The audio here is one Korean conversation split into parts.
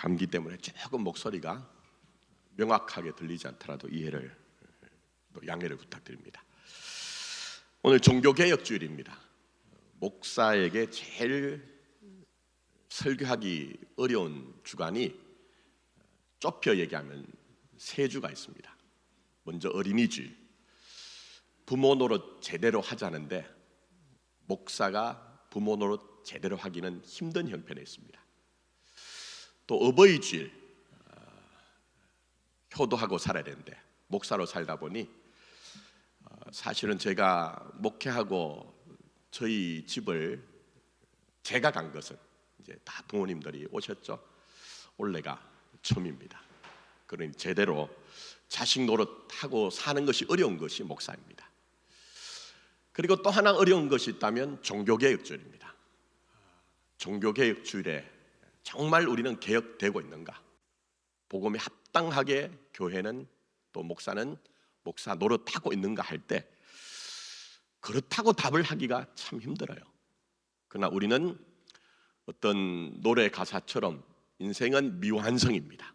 감기 때문에 조금 목소리가 명확하게 들리지 않더라도 이해를 또 양해를 부탁드립니다. 오늘 종교개혁주일입니다. 목사에게 제일 설교하기 어려운 주간이 좁혀 얘기하면 세 주가 있습니다. 먼저 어린이주일, 부모 노릇 제대로 하자는데 목사가 부모 노릇 제대로 하기는 힘든 형편에 있습니다. 또 어버이주일, 효도하고 살아야 되는데 목사로 살다 보니 사실은 제가 목회하고 저희 집을 제가 간 것은 이제 다 부모님들이 오셨죠. 올해가 처음입니다. 그러니 제대로 자식 노릇하고 사는 것이 어려운 것이 목사입니다. 그리고 또 하나 어려운 것이 있다면 종교개혁주일입니다. 종교개혁주일에 정말 우리는 개혁되고 있는가? 복음에 합당하게 교회는 또 목사는 목사 노릇하고 있는가 할 때 그렇다고 답을 하기가 참 힘들어요. 그러나 우리는 어떤 노래 가사처럼 인생은 미완성입니다.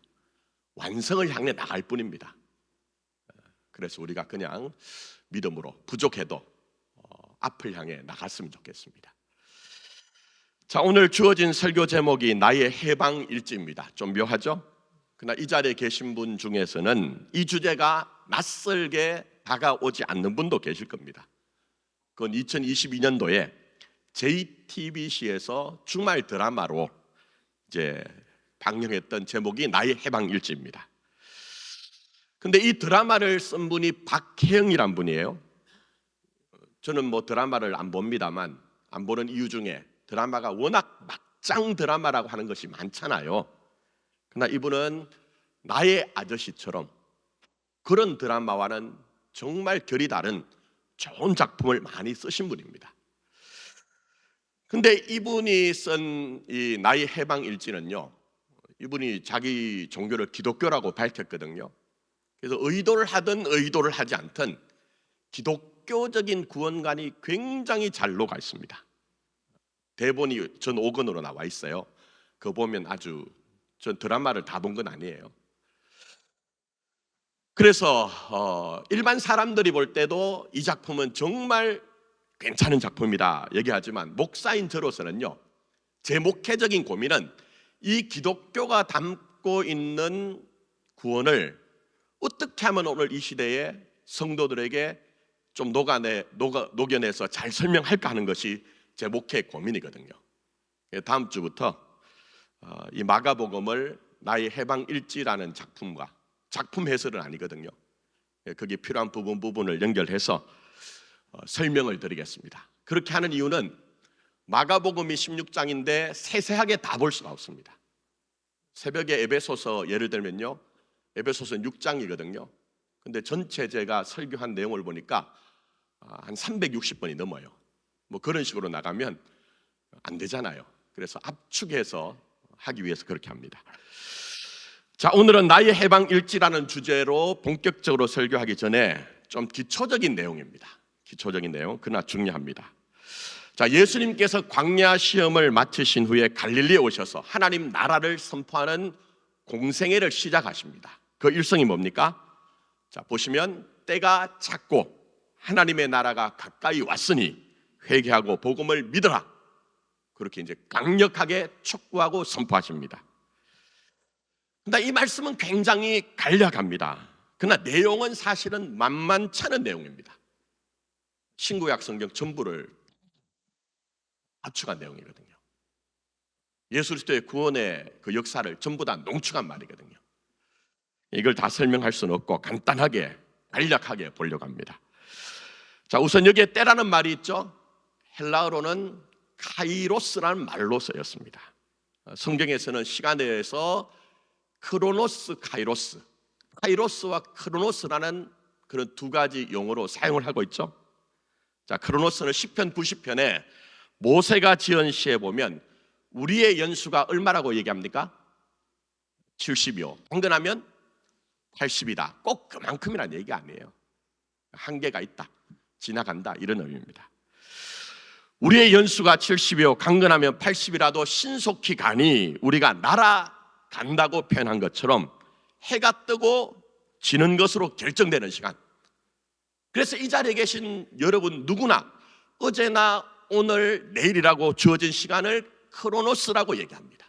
완성을 향해 나갈 뿐입니다. 그래서 우리가 그냥 믿음으로 부족해도 앞을 향해 나갔으면 좋겠습니다. 자, 오늘 주어진 설교 제목이 나의 해방일지입니다. 좀 묘하죠? 그러나 이 자리에 계신 분 중에서는 이 주제가 낯설게 다가오지 않는 분도 계실 겁니다. 그건 2022년도에 JTBC에서 주말 드라마로 이제 방영했던 제목이 나의 해방일지입니다. 근데 이 드라마를 쓴 분이 박혜영이란 분이에요. 저는 뭐 드라마를 안 봅니다만 안 보는 이유 중에 드라마가 워낙 막장 드라마라고 하는 것이 많잖아요. 그러나 이분은 나의 아저씨처럼 그런 드라마와는 정말 결이 다른 좋은 작품을 많이 쓰신 분입니다. 근데 이분이 쓴 이 나의 해방일지는요, 이분이 자기 종교를 기독교라고 밝혔거든요. 그래서 의도를 하든 의도를 하지 않든 기독교적인 구원관이 굉장히 잘 녹아 있습니다. 대본이 전 5권으로 나와 있어요. 그거 보면 아주, 전 드라마를 다 본 건 아니에요. 그래서 일반 사람들이 볼 때도 이 작품은 정말 괜찮은 작품이다 얘기하지만 목사인 저로서는요, 제 목회적인 고민은 이 기독교가 담고 있는 구원을 어떻게 하면 오늘 이 시대에 성도들에게 좀 녹여내서 잘 설명할까 하는 것이 제 목회의 고민이거든요. 다음 주부터 이 마가복음을 나의 해방일지라는 작품과, 작품 해설은 아니거든요, 거기에 필요한 부분을 연결해서 설명을 드리겠습니다. 그렇게 하는 이유는 마가복음이 16장인데 세세하게 다 볼 수가 없습니다. 새벽에 에베소서 예를 들면요, 에베소서는 6장이거든요. 근데 전체 제가 설교한 내용을 보니까 한 360번이 넘어요. 뭐 그런 식으로 나가면 안 되잖아요. 그래서 압축해서 하기 위해서 그렇게 합니다. 자, 오늘은 나의 해방일지라는 주제로 본격적으로 설교하기 전에 좀 기초적인 내용입니다. 기초적인 내용, 그러나 중요합니다. 자, 예수님께서 광야 시험을 마치신 후에 갈릴리에 오셔서 하나님 나라를 선포하는 공생애를 시작하십니다. 그 일성이 뭡니까? 자, 보시면 때가 찼고 하나님의 나라가 가까이 왔으니 회개하고 복음을 믿어라. 그렇게 이제 강력하게 촉구하고 선포하십니다. 근데 이 말씀은 굉장히 간략합니다. 그러나 내용은 사실은 만만찮은 내용입니다. 신구약 성경 전부를 압축한 내용이거든요. 예수 그리스도의 구원의 그 역사를 전부 다 농축한 말이거든요. 이걸 다 설명할 수는 없고 간단하게 간략하게 보려고 합니다. 자, 우선 여기에 때라는 말이 있죠. 헬라어로는 카이로스라는 말로 쓰였습니다. 성경에서는 시간에 대해서 크로노스, 카이로스, 카이로스와 크로노스라는 그런 두 가지 용어로 사용을 하고 있죠. 자, 크로노스는 시편 90편에 모세가 지은 시에 보면 우리의 연수가 얼마라고 얘기합니까? 70이요. 강건하면 80이다. 꼭 그만큼이라는 얘기 아니에요. 한계가 있다, 지나간다, 이런 의미입니다. 우리의 연수가 70이요 강건하면 80이라도 신속히 가니 우리가 나라 간다고 표현한 것처럼 해가 뜨고 지는 것으로 결정되는 시간. 그래서 이 자리에 계신 여러분 누구나 어제나 오늘 내일이라고 주어진 시간을 크로노스라고 얘기합니다.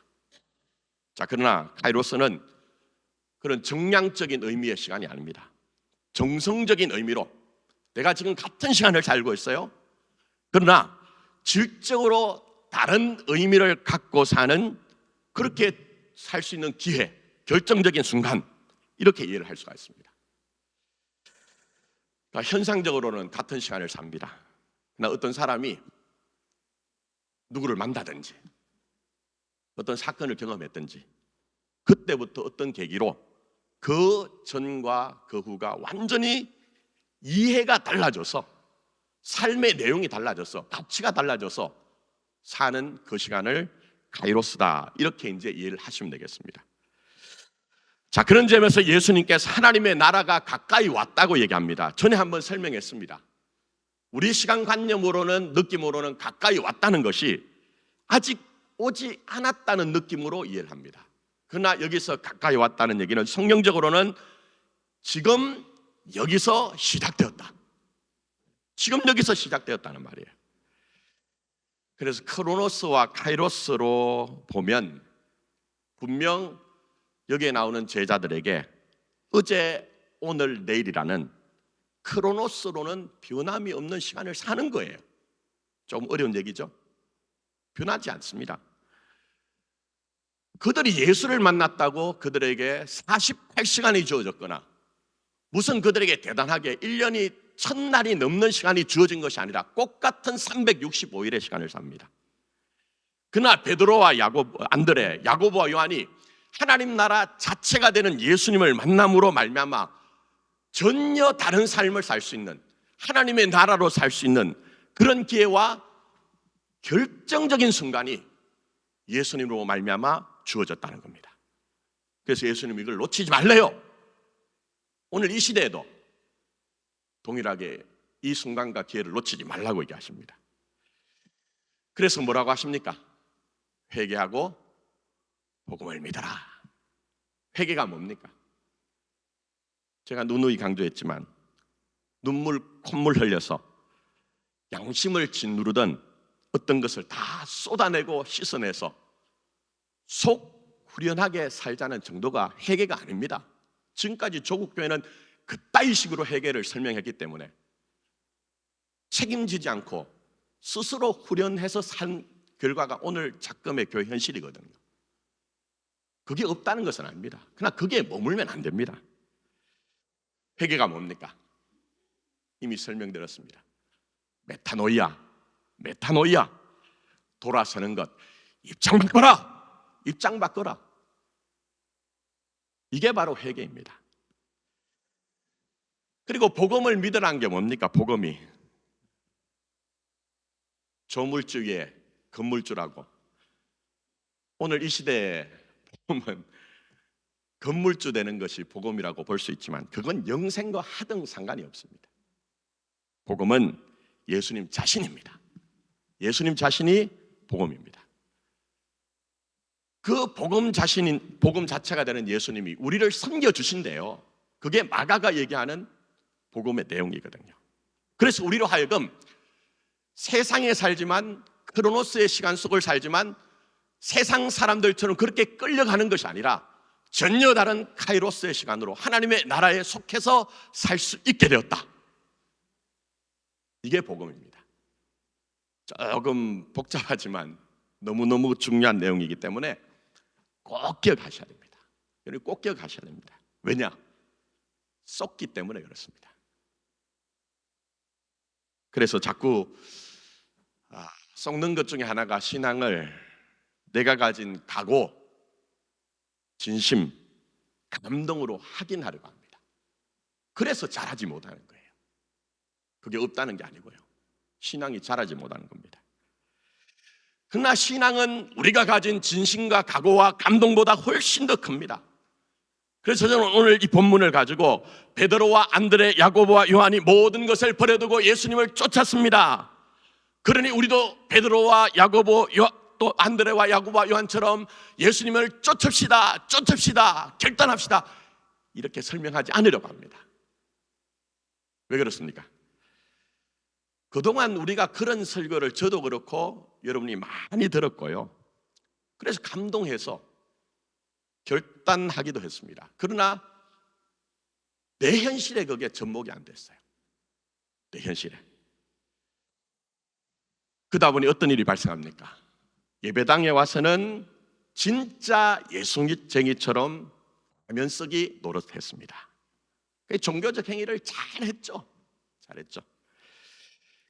자, 그러나 카이로스는 그런 정량적인 의미의 시간이 아닙니다. 정성적인 의미로 내가 지금 같은 시간을 살고 있어요. 그러나 질적으로 다른 의미를 갖고 사는, 그렇게 살 수 있는 기회, 결정적인 순간, 이렇게 이해를 할 수가 있습니다. 그러니까 현상적으로는 같은 시간을 삽니다. 그러나 어떤 사람이 누구를 만나든지 어떤 사건을 경험했든지 그때부터 어떤 계기로 그 전과 그 후가 완전히 이해가 달라져서, 삶의 내용이 달라져서, 가치가 달라져서 사는 그 시간을 카이로스다, 이렇게 이제 이해를 하시면 되겠습니다. 자, 그런 점에서 예수님께서 하나님의 나라가 가까이 왔다고 얘기합니다. 전에 한번 설명했습니다. 우리 시간관념으로는, 느낌으로는 가까이 왔다는 것이 아직 오지 않았다는 느낌으로 이해를 합니다. 그러나 여기서 가까이 왔다는 얘기는 성경적으로는 지금 여기서 시작되었다, 지금 여기서 시작되었다는 말이에요. 그래서 크로노스와 카이로스로 보면 분명 여기에 나오는 제자들에게 어제 오늘 내일이라는 크로노스로는 변함이 없는 시간을 사는 거예요. 좀 어려운 얘기죠? 변하지 않습니다. 그들이 예수를 만났다고 그들에게 48시간이 주어졌거나 무슨 그들에게 대단하게 1년이 1000날이 넘는 시간이 주어진 것이 아니라 똑같은 365일의 시간을 삽니다. 그러나 베드로와 안드레, 야고보와 요한이 하나님 나라 자체가 되는 예수님을 만남으로 말미암아 전혀 다른 삶을 살 수 있는, 하나님의 나라로 살 수 있는 그런 기회와 결정적인 순간이 예수님으로 말미암아 주어졌다는 겁니다. 그래서 예수님이 이걸 놓치지 말래요. 오늘 이 시대에도 동일하게 이 순간과 기회를 놓치지 말라고 얘기하십니다. 그래서 뭐라고 하십니까? 회개하고 복음을 믿어라. 회개가 뭡니까? 제가 누누이 강조했지만 눈물 콧물 흘려서 양심을 짓누르던 어떤 것을 다 쏟아내고 씻어내서 속 후련하게 살자는 정도가 회개가 아닙니다. 지금까지 조국 교회는 그따위 식으로 회개를 설명했기 때문에 책임지지 않고 스스로 후련해서 산 결과가 오늘 작금의 교회 현실이거든요. 그게 없다는 것은 아닙니다. 그러나 그게 머물면 안 됩니다. 회개가 뭡니까? 이미 설명드렸습니다. 메타노이아, 돌아서는 것, 입장 바꿔라. 이게 바로 회개입니다. 그리고 복음을 믿으라는 게 뭡니까? 복음이 조물주 위에 건물주라고. 오늘 이 시대에 복음은 건물주 되는 것이 복음이라고 볼 수 있지만 그건 영생과 하등 상관이 없습니다. 복음은 예수님 자신입니다. 예수님 자신이 복음입니다. 그 복음 자체가 되는 예수님이 우리를 섬겨주신대요. 그게 마가가 얘기하는 복음의 내용이거든요. 그래서 우리로 하여금 세상에 살지만, 크로노스의 시간 속을 살지만 세상 사람들처럼 그렇게 끌려가는 것이 아니라 전혀 다른 카이로스의 시간으로 하나님의 나라에 속해서 살 수 있게 되었다. 이게 복음입니다. 조금 복잡하지만 너무너무 중요한 내용이기 때문에 꼭 기억하셔야 됩니다. 여러분 꼭 기억하셔야 됩니다. 왜냐? 썩기 때문에 그렇습니다. 그래서 자꾸 썩는 것 중에 하나가 신앙을 내가 가진 각오, 진심, 감동으로 확인하려고 합니다. 그래서 잘하지 못하는 거예요. 그게 없다는 게 아니고요. 신앙이 자라지 못하는 겁니다. 그러나 신앙은 우리가 가진 진심과 각오와 감동보다 훨씬 더 큽니다. 그래서 저는 오늘 이 본문을 가지고 베드로와 안드레, 야고보와 요한이 모든 것을 버려두고 예수님을 쫓았습니다. 그러니 우리도 베드로와 야고보, 또 안드레와 야고보와 요한처럼 예수님을 쫓읍시다, 쫓읍시다, 결단합시다 이렇게 설명하지 않으려고 합니다. 왜 그렇습니까? 그동안 우리가 그런 설교를 저도 그렇고 여러분이 많이 들었고요. 그래서 감동해서 결단하기도 했습니다. 그러나 내 현실에 그게 접목이 안 됐어요. 내 현실에. 그러다 보니 어떤 일이 발생합니까? 예배당에 와서는 진짜 예수쟁이처럼 화면 쓰기 노릇했습니다. 종교적 행위를 잘했죠.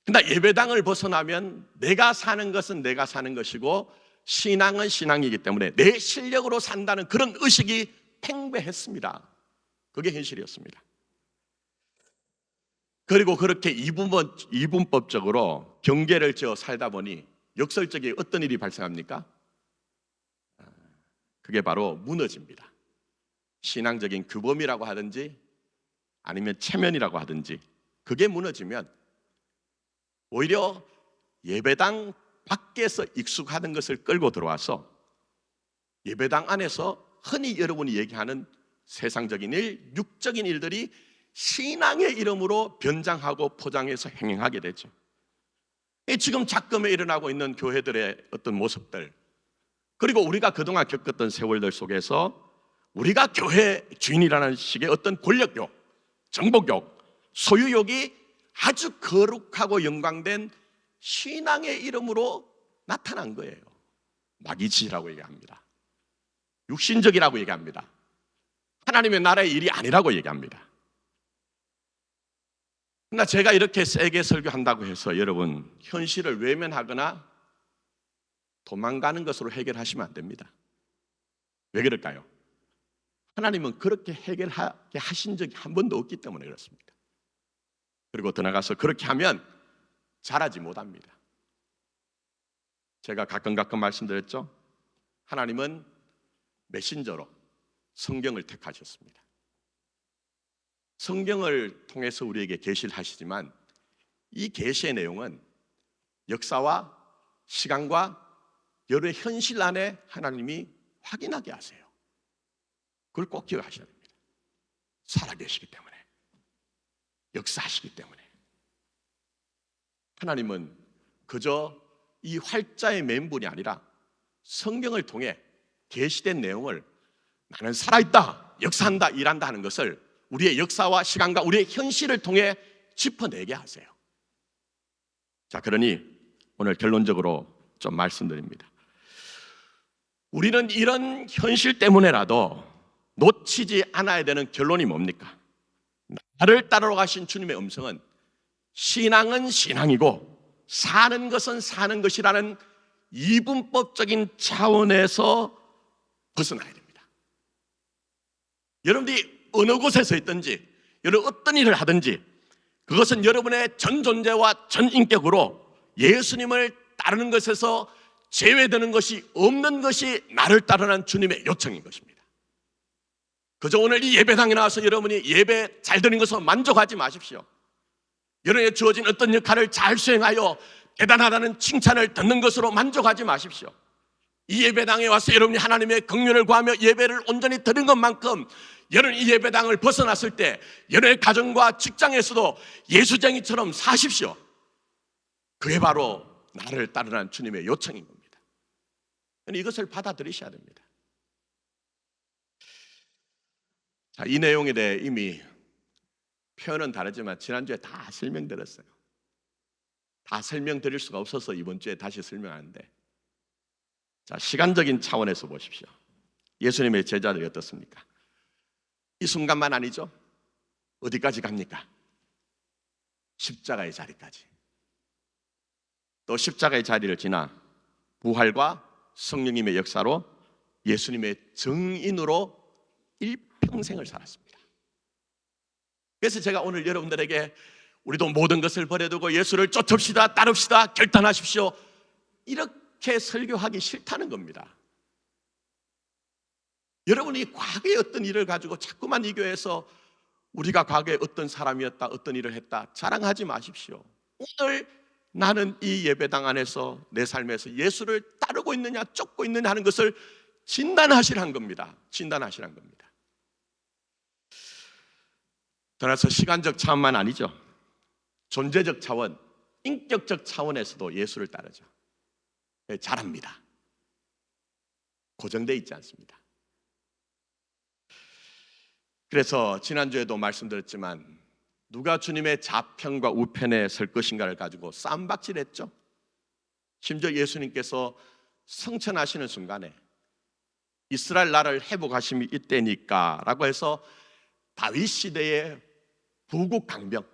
그러나 예배당을 벗어나면 내가 사는 것은 내가 사는 것이고 신앙은 신앙이기 때문에 내 실력으로 산다는 그런 의식이 팽배했습니다. 그게 현실이었습니다. 그리고 그렇게 이분법적으로 경계를 지어 살다 보니 역설적인 어떤 일이 발생합니까? 그게 바로 무너집니다. 신앙적인 규범이라고 하든지 아니면 체면이라고 하든지 그게 무너지면 오히려 예배당 밖에서 익숙하던 것을 끌고 들어와서 예배당 안에서 흔히 여러분이 얘기하는 세상적인 일, 육적인 일들이 신앙의 이름으로 변장하고 포장해서 행행하게 되죠. 지금 작금에 일어나고 있는 교회들의 어떤 모습들, 그리고 우리가 그동안 겪었던 세월들 속에서 우리가 교회 주인이라는 식의 어떤 권력욕, 정복욕, 소유욕이 아주 거룩하고 영광된 신앙의 이름으로 나타난 거예요. 마귀짓이라고 얘기합니다. 육신적이라고 얘기합니다. 하나님의 나라의 일이 아니라고 얘기합니다. 그러나 제가 이렇게 세게 설교한다고 해서 여러분 현실을 외면하거나 도망가는 것으로 해결하시면 안 됩니다. 왜 그럴까요? 하나님은 그렇게 해결하게 하신 적이 한 번도 없기 때문에 그렇습니다. 그리고 더 나가서 그렇게 하면 잘하지 못합니다. 제가 가끔 말씀드렸죠. 하나님은 메신저로 성경을 택하셨습니다. 성경을 통해서 우리에게 계시를 하시지만 이 계시의 내용은 역사와 시간과 여러분의 현실 안에 하나님이 확인하게 하세요. 그걸 꼭 기억하셔야 됩니다. 살아계시기 때문에, 역사하시기 때문에. 하나님은 그저 이 활자의 맹분이 아니라 성경을 통해 계시된 내용을 나는 살아있다, 역사한다, 일한다 하는 것을 우리의 역사와 시간과 우리의 현실을 통해 짚어내게 하세요. 자, 그러니 오늘 결론적으로 좀 말씀드립니다. 우리는 이런 현실 때문에라도 놓치지 않아야 되는 결론이 뭡니까? 나를 따르러 가신 주님의 음성은 신앙은 신앙이고 사는 것은 사는 것이라는 이분법적인 차원에서 벗어나야 됩니다. 여러분들이 어느 곳에서 있든지 여러분 어떤 일을 하든지 그것은 여러분의 전 존재와 전 인격으로 예수님을 따르는 것에서 제외되는 것이 없는 것이 나를 따르는 주님의 요청인 것입니다. 그저 오늘 이 예배당에 나와서 여러분이 예배 잘 드린 것으로 만족하지 마십시오. 여러분에게 주어진 어떤 역할을 잘 수행하여 대단하다는 칭찬을 듣는 것으로 만족하지 마십시오. 이 예배당에 와서 여러분이 하나님의 긍휼을 구하며 예배를 온전히 드린 것만큼 여러분 이 예배당을 벗어났을 때 여러분의 가정과 직장에서도 예수쟁이처럼 사십시오. 그게 바로 나를 따르는 주님의 요청인 겁니다. 이것을 받아들이셔야 됩니다. 자, 이 내용에 대해 이미 표현은 다르지만 지난주에 다 설명드렸어요. 다 설명드릴 수가 없어서 이번 주에 다시 설명하는데, 자, 시간적인 차원에서 보십시오. 예수님의 제자들이 어떻습니까? 이 순간만 아니죠? 어디까지 갑니까? 십자가의 자리까지. 또 십자가의 자리를 지나 부활과 성령님의 역사로 예수님의 증인으로 일평생을 살았습니다. 그래서 제가 오늘 여러분들에게 우리도 모든 것을 버려두고 예수를 쫓읍시다, 따릅시다, 결단하십시오, 이렇게 설교하기 싫다는 겁니다. 여러분이 과거의 어떤 일을 가지고 자꾸만 이 교회에서 우리가 과거에 어떤 사람이었다, 어떤 일을 했다 자랑하지 마십시오. 오늘 나는 이 예배당 안에서 내 삶에서 예수를 따르고 있느냐 쫓고 있느냐 하는 것을 진단하시란 겁니다. 진단하시란 겁니다. 따라서 시간적 차원만 아니죠. 존재적 차원, 인격적 차원에서도 예수를 따르죠. 잘합니다. 고정되어 있지 않습니다. 그래서 지난주에도 말씀드렸지만 누가 주님의 좌편과 우편에 설 것인가를 가지고 쌈박질했죠. 심지어 예수님께서 성천하시는 순간에 이스라엘 나라를 회복하심이 이때니까 라고 해서 다윗 시대의 부국 강병,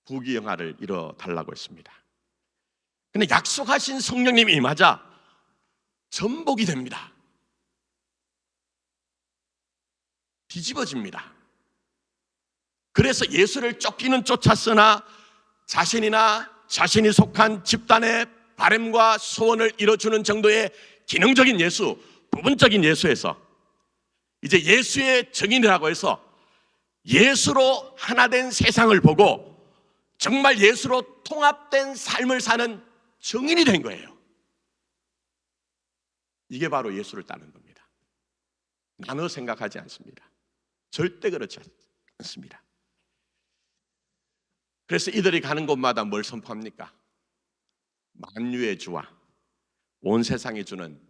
부귀영화를 이뤄달라고 했습니다. 근데 약속하신 성령님이 임하자 전복이 됩니다. 뒤집어집니다. 그래서 예수를 쫓기는 쫓았으나 자신이 속한 집단의 바램과 소원을 이뤄주는 정도의 기능적인 예수, 부분적인 예수에서 이제 예수의 증인이라고 해서 예수로 하나 된 세상을 보고 정말 예수로 통합된 삶을 사는 증인이 된 거예요. 이게 바로 예수를 따르는 겁니다. 나눠 생각하지 않습니다. 절대 그렇지 않습니다. 그래서 이들이 가는 곳마다 뭘 선포합니까? 만유의 주와 온 세상에 주는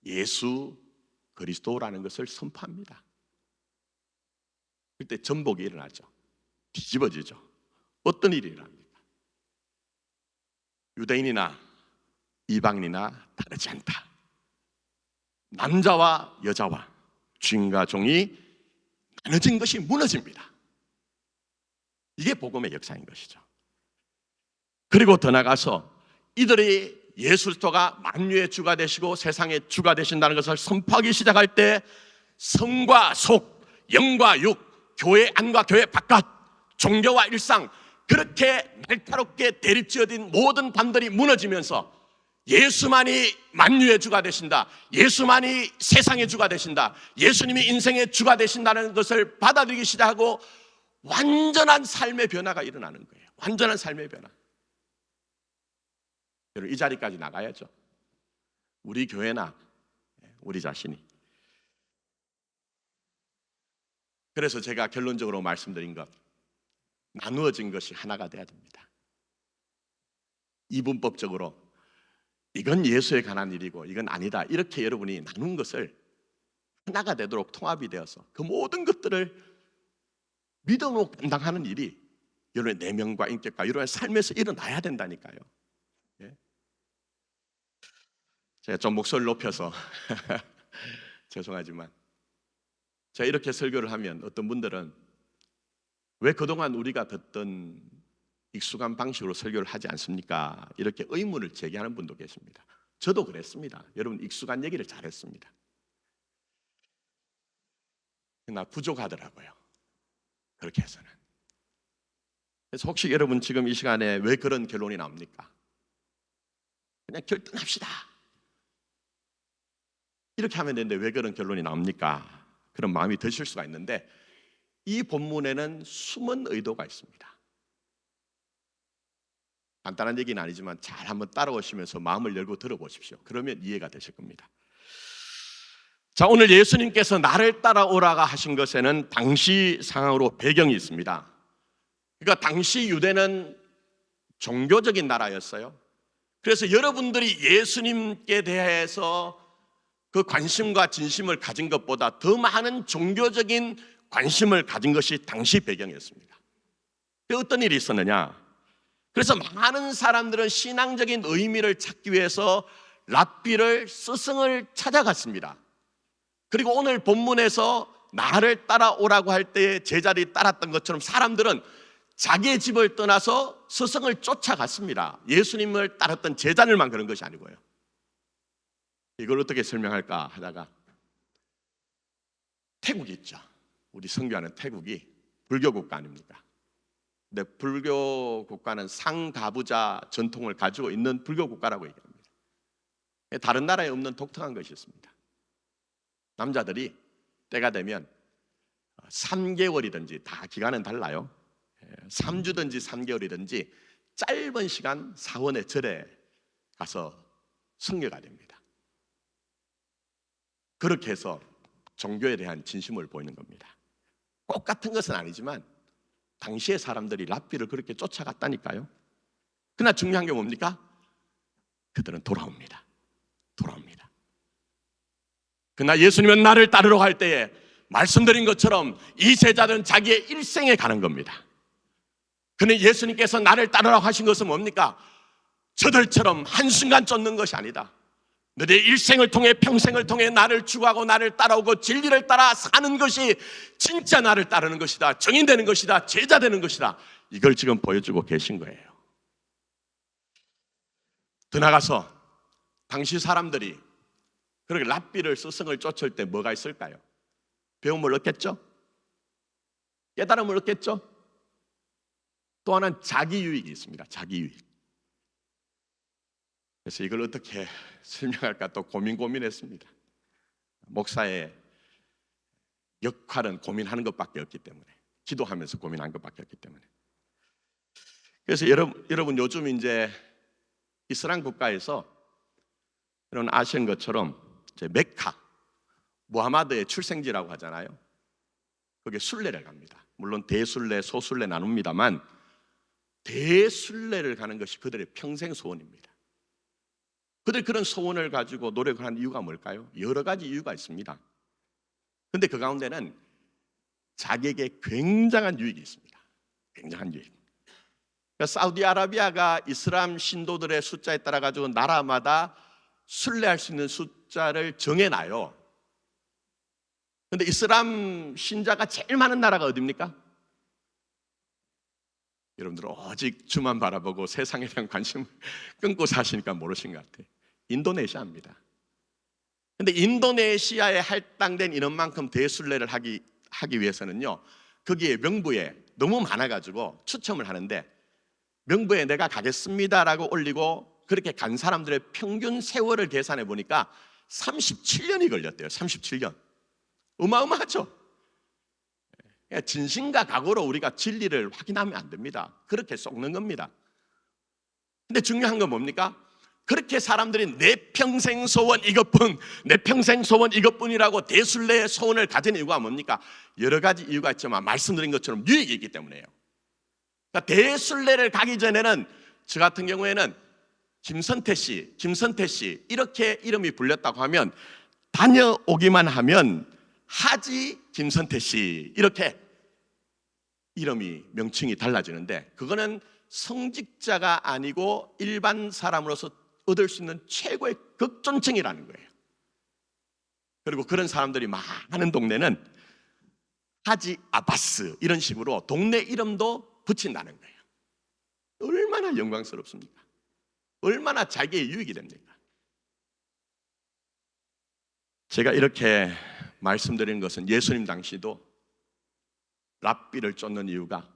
예수 그리스도라는 것을 선포합니다. 그때 전복이 일어나죠. 뒤집어지죠. 어떤 일이 일어납니까? 유대인이나 이방인이나 다르지 않다. 남자와 여자와 주인과 종이 나눠진 것이 무너집니다. 이게 복음의 역사인 것이죠. 그리고 더 나가서 이들이 예수 그리스도가 만유의 주가 되시고 세상의 주가 되신다는 것을 선포하기 시작할 때 성과 속, 영과 육, 교회 안과 교회 바깥, 종교와 일상 그렇게 날카롭게 대립지어진 모든 담들이 무너지면서 예수만이 만유의 주가 되신다, 예수만이 세상의 주가 되신다, 예수님이 인생의 주가 되신다는 것을 받아들이기 시작하고 완전한 삶의 변화가 일어나는 거예요. 완전한 삶의 변화. 여러분 이 자리까지 나가야죠. 우리 교회나 우리 자신이. 그래서 제가 결론적으로 말씀드린 것, 나누어진 것이 하나가 돼야 됩니다. 이분법적으로 이건 예수에 관한 일이고 이건 아니다, 이렇게 여러분이 나눈 것을 하나가 되도록 통합이 되어서 그 모든 것들을 믿음으로 감당하는 일이 여러분의 내면과 인격과 여러분의 삶에서 일어나야 된다니까요. 예? 제가 좀 목소리를 높여서 죄송하지만 제가 이렇게 설교를 하면 어떤 분들은 왜 그동안 우리가 듣던 익숙한 방식으로 설교를 하지 않습니까? 이렇게 의문을 제기하는 분도 계십니다. 저도 그랬습니다. 여러분 익숙한 얘기를 잘했습니다. 그러나 부족하더라고요. 그렇게 해서는. 그래서 혹시 여러분 지금 이 시간에 왜 그런 결론이 나옵니까? 그냥 결단합시다. 이렇게 하면 되는데 왜 그런 결론이 나옵니까? 그런 마음이 드실 수가 있는데 이 본문에는 숨은 의도가 있습니다. 간단한 얘기는 아니지만 잘 한번 따라오시면서 마음을 열고 들어보십시오. 그러면 이해가 되실 겁니다. 자, 오늘 예수님께서 나를 따라오라가 하신 것에는 당시 상황으로 배경이 있습니다. 그러니까 당시 유대는 종교적인 나라였어요. 그래서 여러분들이 예수님께 대해서 그 관심과 진심을 가진 것보다 더 많은 종교적인 관심을 가진 것이 당시 배경이었습니다. 어떤 일이 있었느냐? 그래서 많은 사람들은 신앙적인 의미를 찾기 위해서 랍비를, 스승을 찾아갔습니다. 그리고 오늘 본문에서 나를 따라오라고 할 때 제자들이 따랐던 것처럼 사람들은 자기의 집을 떠나서 스승을 쫓아갔습니다. 예수님을 따랐던 제자들만 그런 것이 아니고요. 이걸 어떻게 설명할까 하다가 태국이 있죠. 우리 선교하는 태국이 불교 국가 아닙니까? 근데 불교 국가는 상가부자 전통을 가지고 있는 불교 국가라고 얘기합니다. 다른 나라에 없는 독특한 것이 있습니다. 남자들이 때가 되면 3개월이든지 다 기간은 달라요. 3주든지 3개월이든지 짧은 시간 사원의 절에 가서 승려가 됩니다. 그렇게 해서 종교에 대한 진심을 보이는 겁니다. 꼭 같은 것은 아니지만 당시의 사람들이 랍비를 그렇게 쫓아갔다니까요. 그러나 중요한 게 뭡니까? 그들은 돌아옵니다. 그러나 예수님은 나를 따르러 갈 때에 말씀드린 것처럼 이 제자들은 자기의 일생에 가는 겁니다. 그런데 예수님께서 나를 따르라고 하신 것은 뭡니까? 저들처럼 한순간 쫓는 것이 아니다. 너의 일생을 통해 평생을 통해 나를 추구하고 나를 따라오고 진리를 따라 사는 것이 진짜 나를 따르는 것이다. 정인되는 것이다. 제자 되는 것이다. 이걸 지금 보여주고 계신 거예요. 더 나가서 당시 사람들이 그렇게 랍비를 스승을 쫓을 때 뭐가 있을까요? 배움을 얻겠죠? 깨달음을 얻겠죠? 또 하나는 자기유익이 있습니다. 자기유익. 그래서 이걸 어떻게 설명할까 또 고민했습니다. 목사의 역할은 고민하는 것밖에 없기 때문에, 기도하면서 고민하는 것밖에 없기 때문에. 그래서 여러분 요즘 이제 이슬람 국가에서 여러분 아시는 것처럼 이제 메카, 무하마드의 출생지라고 하잖아요. 거기에 순례를 갑니다. 물론 대순례, 소순례 나눕니다만 대순례를 가는 것이 그들의 평생 소원입니다. 그들 그런 소원을 가지고 노력을 한 이유가 뭘까요? 여러 가지 이유가 있습니다. 그런데 그 가운데는 자기에게 굉장한 유익이 있습니다. 굉장한 유익. 그러니까 사우디아라비아가 이슬람 신도들의 숫자에 따라 가지고 나라마다 순례할 수 있는 숫자를 정해놔요. 그런데 이슬람 신자가 제일 많은 나라가 어디입니까? 여러분들 오직 주만 바라보고 세상에 대한 관심을 끊고 사시니까 모르신 것 같아요. 인도네시아입니다. 그런데 인도네시아에 할당된 인원만큼 대순례를 하기 위해서는요, 거기에 명부에 너무 많아가지고 추첨을 하는데 명부에 내가 가겠습니다라고 올리고 그렇게 간 사람들의 평균 세월을 계산해 보니까 37년이 걸렸대요. 37년. 어마어마하죠. 진심과 각오로 우리가 진리를 확인하면 안 됩니다. 그렇게 속는 겁니다. 근데 중요한 건 뭡니까? 그렇게 사람들이 내 평생 소원 이것뿐, 내 평생 소원 이것뿐이라고 대순례의 소원을 가진 이유가 뭡니까? 여러 가지 이유가 있지만 말씀드린 것처럼 유익이 있기 때문에요. 그러니까 대순례를 가기 전에는 저 같은 경우에는 김선태 씨 이렇게 이름이 불렸다고 하면 다녀오기만 하면 하지 김선태 씨 이렇게 이름이 명칭이 달라지는데 그거는 성직자가 아니고 일반 사람으로서 얻을 수 있는 최고의 극존칭이라는 거예요. 그리고 그런 사람들이 많은 동네는 하지 아바스 이런 식으로 동네 이름도 붙인다는 거예요. 얼마나 영광스럽습니까? 얼마나 자기의 유익이 됩니까? 제가 이렇게 말씀드리는 것은 예수님 당시도 랍비를 쫓는 이유가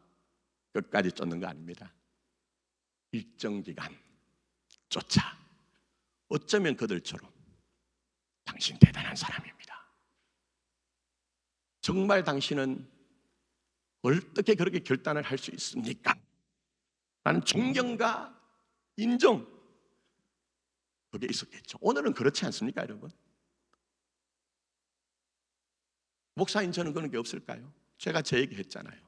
끝까지 쫓는 거 아닙니다. 일정 기간 쫓아 어쩌면 그들처럼 당신 대단한 사람입니다. 정말 당신은 어떻게 그렇게 결단을 할 수 있습니까? 라는 존경과 인정, 그게 있었겠죠. 오늘은 그렇지 않습니까, 여러분? 목사인 저는 그런 게 없을까요? 제가 제 얘기 했잖아요.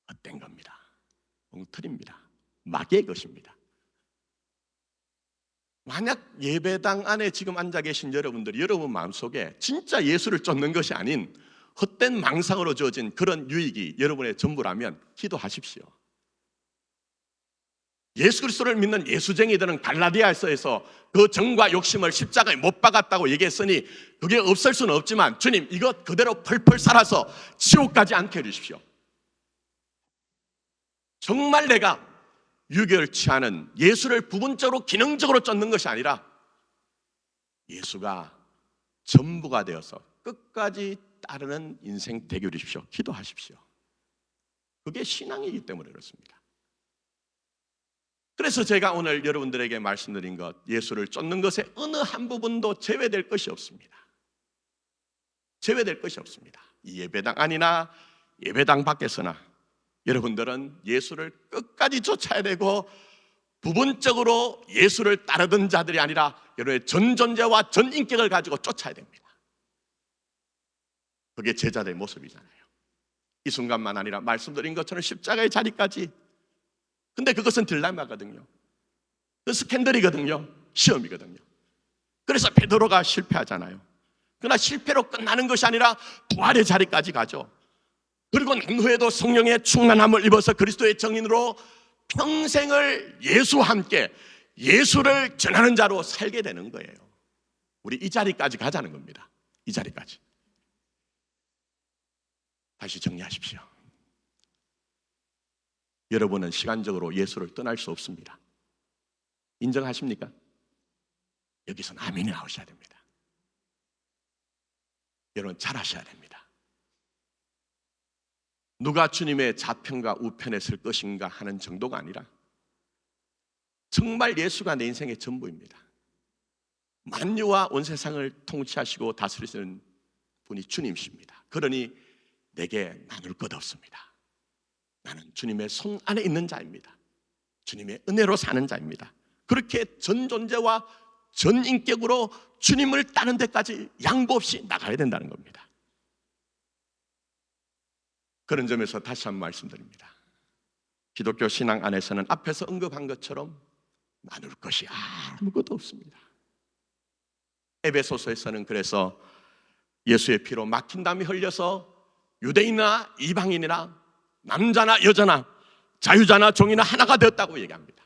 헛된 겁니다. 엉터리입니다. 마귀의 것입니다. 만약 예배당 안에 지금 앉아 계신 여러분들이 여러분 마음속에 진짜 예수를 쫓는 것이 아닌 헛된 망상으로 주어진 그런 유익이 여러분의 전부라면 기도하십시오. 예수 그리스도를 믿는 예수쟁이들은 갈라디아서에서 그 정과 욕심을 십자가에 못 박았다고 얘기했으니 그게 없을 수는 없지만 주님 이것 그대로 펄펄 살아서 지옥까지 않게 해주십시오. 정말 내가 유교를 취하는 예수를 부분적으로 기능적으로 쫓는 것이 아니라 예수가 전부가 되어서 끝까지 따르는 인생 되게 해주십시오. 기도하십시오. 그게 신앙이기 때문에 그렇습니다. 그래서 제가 오늘 여러분들에게 말씀드린 것, 예수를 쫓는 것에 어느 한 부분도 제외될 것이 없습니다. 제외될 것이 없습니다. 이 예배당 안이나 예배당 밖에서나 여러분들은 예수를 끝까지 쫓아야 되고 부분적으로 예수를 따르던 자들이 아니라 여러분의 전 존재와 전 인격을 가지고 쫓아야 됩니다. 그게 제자들의 모습이잖아요. 이 순간만 아니라 말씀드린 것처럼 십자가의 자리까지. 근데 그것은 딜레마거든요. 그 스캔들이거든요. 시험이거든요. 그래서 베드로가 실패하잖아요. 그러나 실패로 끝나는 것이 아니라 부활의 자리까지 가죠. 그리고 난 후에도 성령의 충만함을 입어서 그리스도의 정인으로 평생을 예수와 함께 예수를 전하는 자로 살게 되는 거예요. 우리 이 자리까지 가자는 겁니다. 이 자리까지. 다시 정리하십시오. 여러분은 시간적으로 예수를 떠날 수 없습니다. 인정하십니까? 여기서는 아멘이 나오셔야 됩니다. 여러분 잘하셔야 됩니다. 누가 주님의 좌편과 우편에 설 것인가 하는 정도가 아니라 정말 예수가 내 인생의 전부입니다. 만유와 온 세상을 통치하시고 다스리시는 분이 주님이십니다. 그러니 내게 나눌 것 없습니다. 나는 주님의 손 안에 있는 자입니다. 주님의 은혜로 사는 자입니다. 그렇게 전 존재와 전 인격으로 주님을 따르는 데까지 양보 없이 나가야 된다는 겁니다. 그런 점에서 다시 한번 말씀드립니다. 기독교 신앙 안에서는 앞에서 언급한 것처럼 나눌 것이 아무것도 없습니다. 에베소서에서는 그래서 예수의 피로 막힌 담이 흘려서 유대인이나 이방인이나 남자나 여자나 자유자나 종이나 하나가 되었다고 얘기합니다.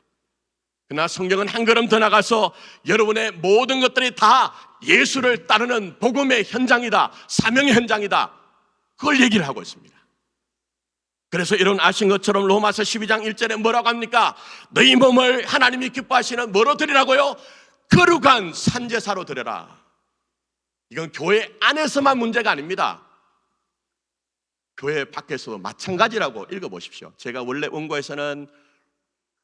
그러나 성경은 한 걸음 더 나가서 여러분의 모든 것들이 다 예수를 따르는 복음의 현장이다, 사명의 현장이다, 그걸 얘기를 하고 있습니다. 그래서 이런 아신 것처럼 로마서 12장 1절에 뭐라고 합니까? 너희 몸을 하나님이 기뻐하시는 뭐로 드리라고요? 거룩한 산제사로 드려라. 이건 교회 안에서만 문제가 아닙니다. 교회 밖에서도 마찬가지라고 읽어보십시오. 제가 원래 원고에서는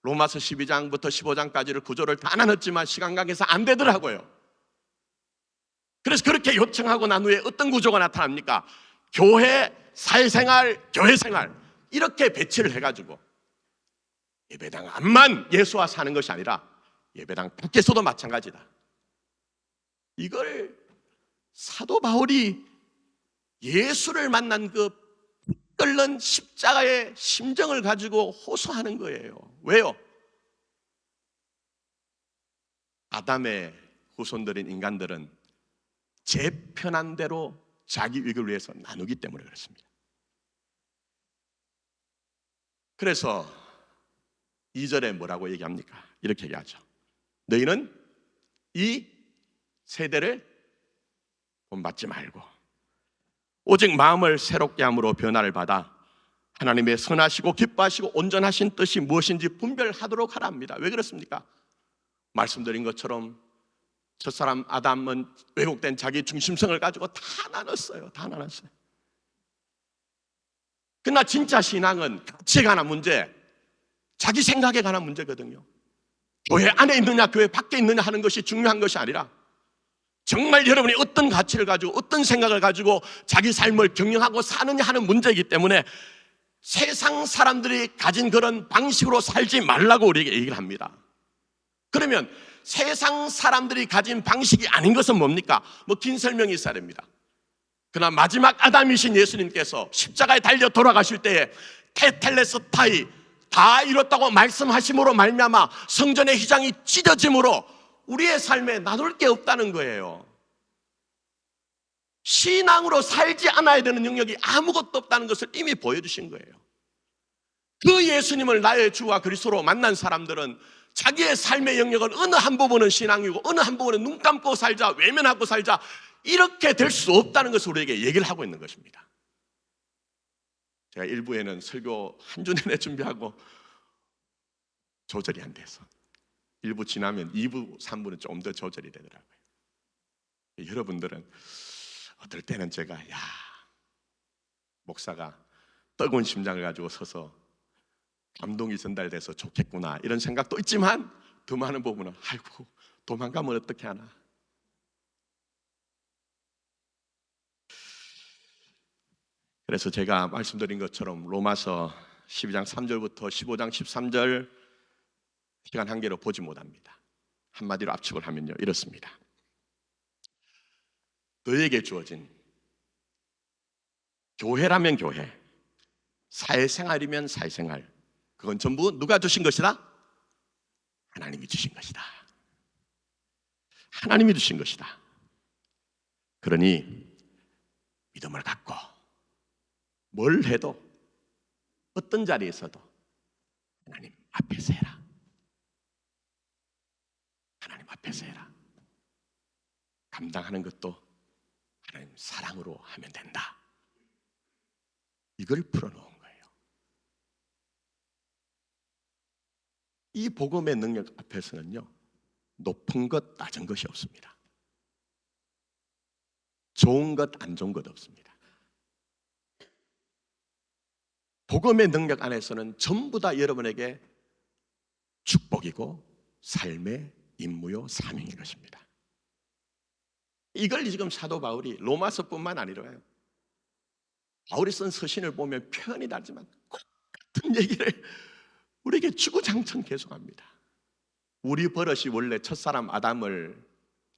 로마서 12장부터 15장까지를 구조를 다 나눴지만 시간 관계에서 안 되더라고요. 그래서 그렇게 요청하고 난 후에 어떤 구조가 나타납니까? 교회, 사회생활, 교회생활 이렇게 배치를 해가지고 예배당 안만 예수와 사는 것이 아니라 예배당 밖에서도 마찬가지다. 이걸 사도 바울이 예수를 만난 그 끓는 십자가의 심정을 가지고 호소하는 거예요. 왜요? 아담의 후손들인 인간들은 제 편한 대로 자기 이익을 위해서 나누기 때문에 그렇습니다. 그래서 2절에 뭐라고 얘기합니까? 이렇게 얘기하죠. 너희는 이 세대를 본받지 말고 오직 마음을 새롭게 함으로 변화를 받아 하나님의 선하시고 기뻐하시고 온전하신 뜻이 무엇인지 분별하도록 하랍니다. 왜 그렇습니까? 말씀드린 것처럼 첫사람 아담은 왜곡된 자기 중심성을 가지고 다 나눴어요. 다 나눴어요. 그러나 진짜 신앙은 가치에 관한 문제, 자기 생각에 관한 문제거든요. 교회 안에 있느냐 교회 밖에 있느냐 하는 것이 중요한 것이 아니라 정말 여러분이 어떤 가치를 가지고 어떤 생각을 가지고 자기 삶을 경영하고 사느냐 하는 문제이기 때문에 세상 사람들이 가진 그런 방식으로 살지 말라고 우리에게 얘기를 합니다. 그러면 세상 사람들이 가진 방식이 아닌 것은 뭡니까? 긴 설명이 있어야 됩니다. 그러나 마지막 아담이신 예수님께서 십자가에 달려 돌아가실 때에 테텔레스타이 다 이뤘다고 말씀하심으로 말미암아 성전의 휘장이 찢어짐으로 우리의 삶에 나눌 게 없다는 거예요. 신앙으로 살지 않아야 되는 영역이 아무것도 없다는 것을 이미 보여주신 거예요. 그 예수님을 나의 주와 그리스도로 만난 사람들은 자기의 삶의 영역은 어느 한 부분은 신앙이고 어느 한 부분은 눈 감고 살자, 외면하고 살자, 이렇게 될 수 없다는 것을 우리에게 얘기를 하고 있는 것입니다. 제가 1부에는 설교 한 주 내내 준비하고 조절이 안 돼서 1부 지나면 2부, 3부는 조금 더 조절이 되더라고요. 여러분들은 어떨 때는 제가 목사가 뜨거운 심장을 가지고 서서 감동이 전달돼서 좋겠구나 이런 생각도 있지만 더 많은 부분은 아이고 도망가면 어떻게 하나. 그래서 제가 말씀드린 것처럼 로마서 12장 3절부터 15장 13절 시간 한계로 보지 못합니다. 한마디로 압축을 하면요, 이렇습니다. 너에게 주어진 교회라면 교회, 사회생활이면 사회생활, 그건 전부 누가 주신 것이다? 하나님이 주신 것이다. 하나님이 주신 것이다. 그러니 믿음을 갖고 뭘 해도 어떤 자리에서도 하나님 앞에서 해라. 하나님 앞에서 해라. 감당하는 것도 하나님 사랑으로 하면 된다. 이걸 풀어놓은 거예요. 이 복음의 능력 앞에서는요, 높은 것, 낮은 것이 없습니다. 좋은 것, 안 좋은 것 없습니다. 복음의 능력 안에서는 전부 다 여러분에게 축복이고 삶의 임무요 사명인 것입니다. 이걸 지금 사도 바울이 로마서뿐만 아니라요, 바울이 쓴 서신을 보면 표현이 다르지만 똑같은 얘기를 우리에게 주구장창 계속합니다. 우리 버릇이 원래 첫사람 아담을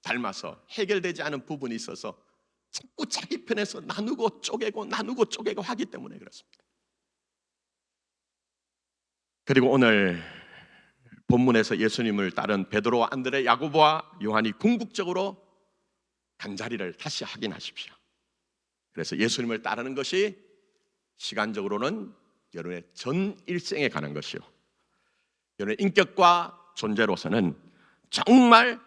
닮아서 해결되지 않은 부분이 있어서 자꾸 자기 편에서 나누고 쪼개고 하기 때문에 그렇습니다. 그리고 오늘 본문에서 예수님을 따른 베드로와 안드레, 야고보와 요한이 궁극적으로 간자리를 다시 확인하십시오. 그래서 예수님을 따르는 것이 시간적으로는 여러분의 전 일생에 관한 것이요, 여러분의 인격과 존재로서는 정말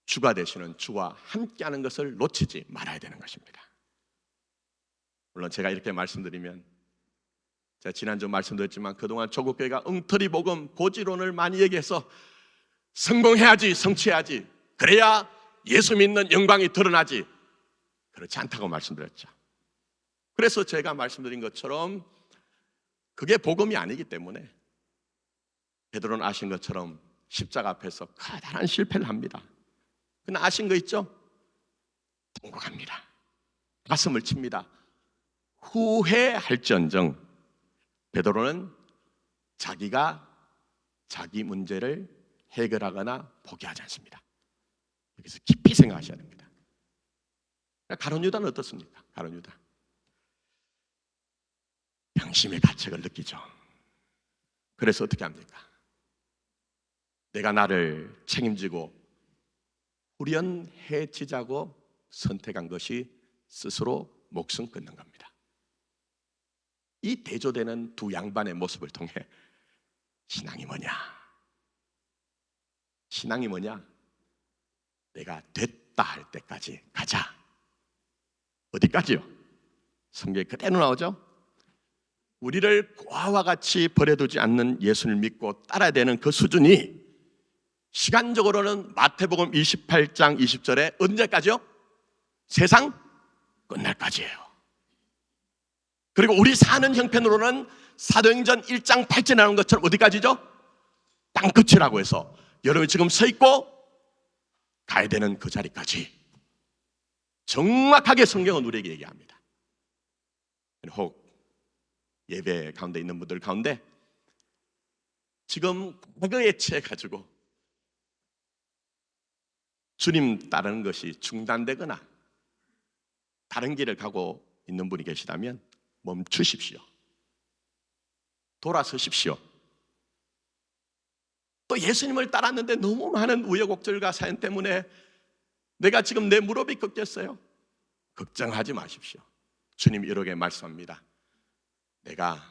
주가 되시는 주와 함께하는 것을 놓치지 말아야 되는 것입니다. 물론 제가 이렇게 말씀드리면, 제가 지난주 말씀드렸지만 그동안 조국교회가 엉터리 복음, 고지론을 많이 얘기해서 성공해야지, 성취해야지, 그래야 예수 믿는 영광이 드러나지, 그렇지 않다고 말씀드렸죠. 그래서 제가 말씀드린 것처럼 그게 복음이 아니기 때문에 베드로는 아신 것처럼 십자가 앞에서 커다란 실패를 합니다. 그러나 아신 거 있죠? 통곡합니다. 가슴을 칩니다. 후회할지언정 베드로는 자기가 자기 문제를 해결하거나 포기하지 않습니다. 여기서 깊이 생각하셔야 됩니다. 가룟 유다는 어떻습니까? 가룟 유다 양심의 가책을 느끼죠. 그래서 어떻게 합니까? 내가 나를 책임지고 후련해지자고 선택한 것이 스스로 목숨 끊는 겁니다. 이 대조되는 두 양반의 모습을 통해 신앙이 뭐냐? 신앙이 뭐냐? 내가 됐다 할 때까지 가자. 어디까지요? 성경에 그대로 나오죠? 우리를 고아와 같이 버려두지 않는 예수를 믿고 따라야 되는 그 수준이 시간적으로는 마태복음 28장 20절에 언제까지요? 세상 끝날까지예요. 그리고 우리 사는 형편으로는 사도행전 1장 8절에 나오는 것처럼 어디까지죠? 땅끝이라고 해서 여러분이 지금 서 있고 가야 되는 그 자리까지 정확하게 성경은 우리에게 얘기합니다. 혹 예배 가운데 있는 분들 가운데 지금 과거에 취해가지고 주님 따르는 것이 중단되거나 다른 길을 가고 있는 분이 계시다면 멈추십시오. 돌아서십시오. 또 예수님을 따랐는데 너무 많은 우여곡절과 사연 때문에 내가 지금 내 무릎이 꺾였어요. 걱정하지 마십시오. 주님이 이렇게 말씀합니다. 내가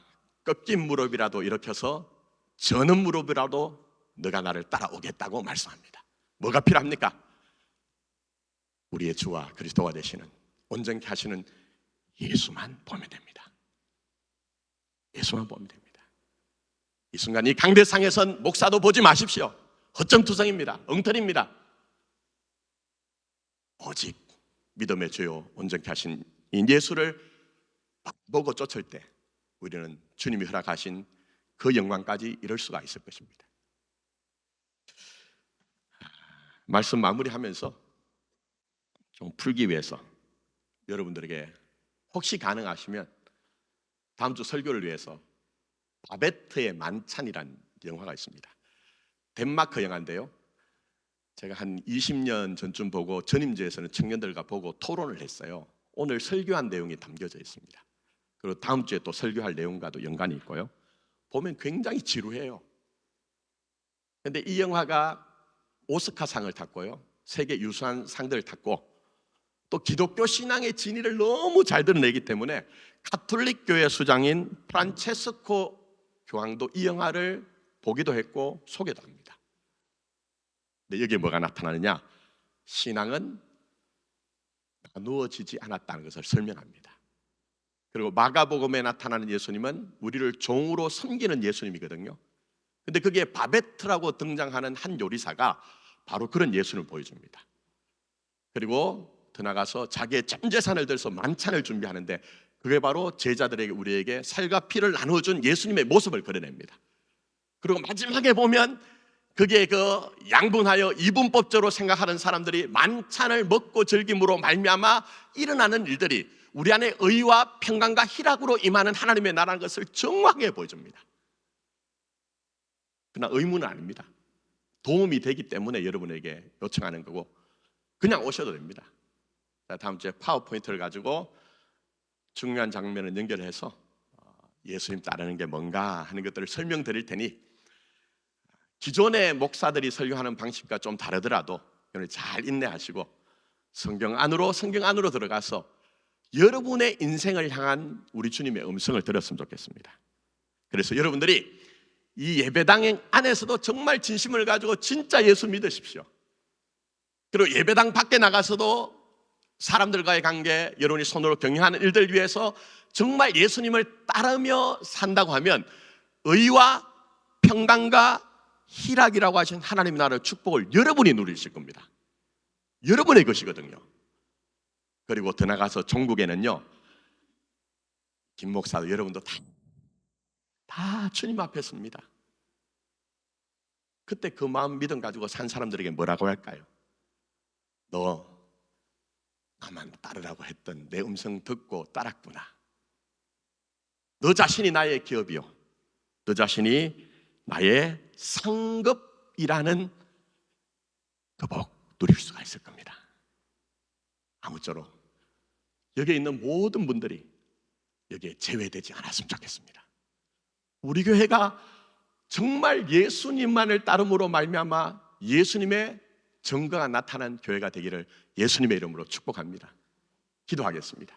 꺾인 무릎이라도 일으켜서 저는 무릎이라도 너가 나를 따라오겠다고 말씀합니다. 뭐가 필요합니까? 우리의 주와 그리스도가 되시는 온전케 하시는 예수만 보면 됩니다. 예수만 보면 됩니다. 이 순간 이 강대상에선 목사도 보지 마십시오. 허점투성입니다. 엉터리입니다. 오직 믿음의 주요 온전케 하신 이 예수를 보고 쫓을 때 우리는 주님이 허락하신 그 영광까지 이룰 수가 있을 것입니다. 말씀 마무리하면서 좀 풀기 위해서 여러분들에게 혹시 가능하시면 다음 주 설교를 위해서 바베트의 만찬이라는 영화가 있습니다. 덴마크 영화인데요. 제가 한 20년 전쯤 보고 전임제에서는 청년들과 보고 토론을 했어요. 오늘 설교한 내용이 담겨져 있습니다. 그리고 다음 주에 또 설교할 내용과도 연관이 있고요. 보면 굉장히 지루해요. 그런데 이 영화가 오스카상을 탔고요, 세계 유수한 상들을 탔고, 또 기독교 신앙의 진위를 너무 잘 드러내기 때문에 가톨릭 교회 수장인 프란체스코 교황도 이 영화를 보기도 했고 소개도 합니다. 근데 여기에 뭐가 나타나느냐? 신앙은 나누어지지 않았다는 것을 설명합니다. 그리고 마가복음에 나타나는 예수님은 우리를 종으로 섬기는 예수님이거든요. 근데 그게 바베트라고 등장하는 한 요리사가 바로 그런 예수님을 보여줍니다. 그리고 더 나가서 자기의 전 재산을 들어서 만찬을 준비하는데 그게 바로 제자들에게, 우리에게 살과 피를 나눠준 예수님의 모습을 그려냅니다. 그리고 마지막에 보면 그게 그 양분하여 이분법적으로 생각하는 사람들이 만찬을 먹고 즐김으로 말미암아 일어나는 일들이 우리 안에 의와 평강과 희락으로 임하는 하나님의 나라는 것을 정확하게 보여줍니다. 그러나 의무는 아닙니다. 도움이 되기 때문에 여러분에게 요청하는 거고, 그냥 오셔도 됩니다. 자, 다음 주에 파워포인트를 가지고 중요한 장면을 연결해서 예수님 따르는 게 뭔가 하는 것들을 설명드릴 테니, 기존의 목사들이 설교하는 방식과 좀 다르더라도 여러분 잘 인내하시고 성경 안으로 들어가서 여러분의 인생을 향한 우리 주님의 음성을 들었으면 좋겠습니다. 그래서 여러분들이 이 예배당 안에서도 정말 진심을 가지고 진짜 예수 믿으십시오. 그리고 예배당 밖에 나가서도 사람들과의 관계, 여러분이 손으로 경영하는 일들 위해서 정말 예수님을 따르며 산다고 하면 의와 평강과 희락이라고 하신 하나님의 나라의 축복을 여러분이 누리실 겁니다. 여러분의 것이거든요. 그리고 더 나가서 종국에는요, 김 목사도 여러분도 다 주님 앞에 섭니다. 그때 그 마음 믿음 가지고 산 사람들에게 뭐라고 할까요? 너 나만 따르라고 했던 내 음성 듣고 따랐구나. 너 자신이 나의 기업이요, 너 자신이 나의 상급이라는 그 복 누릴 수가 있을 겁니다. 아무쪼록 여기에 있는 모든 분들이 여기에 제외되지 않았으면 좋겠습니다. 우리 교회가 정말 예수님만을 따름으로 말미암아 예수님의 증거가 나타난 교회가 되기를 예수님의 이름으로 축복합니다. 기도하겠습니다.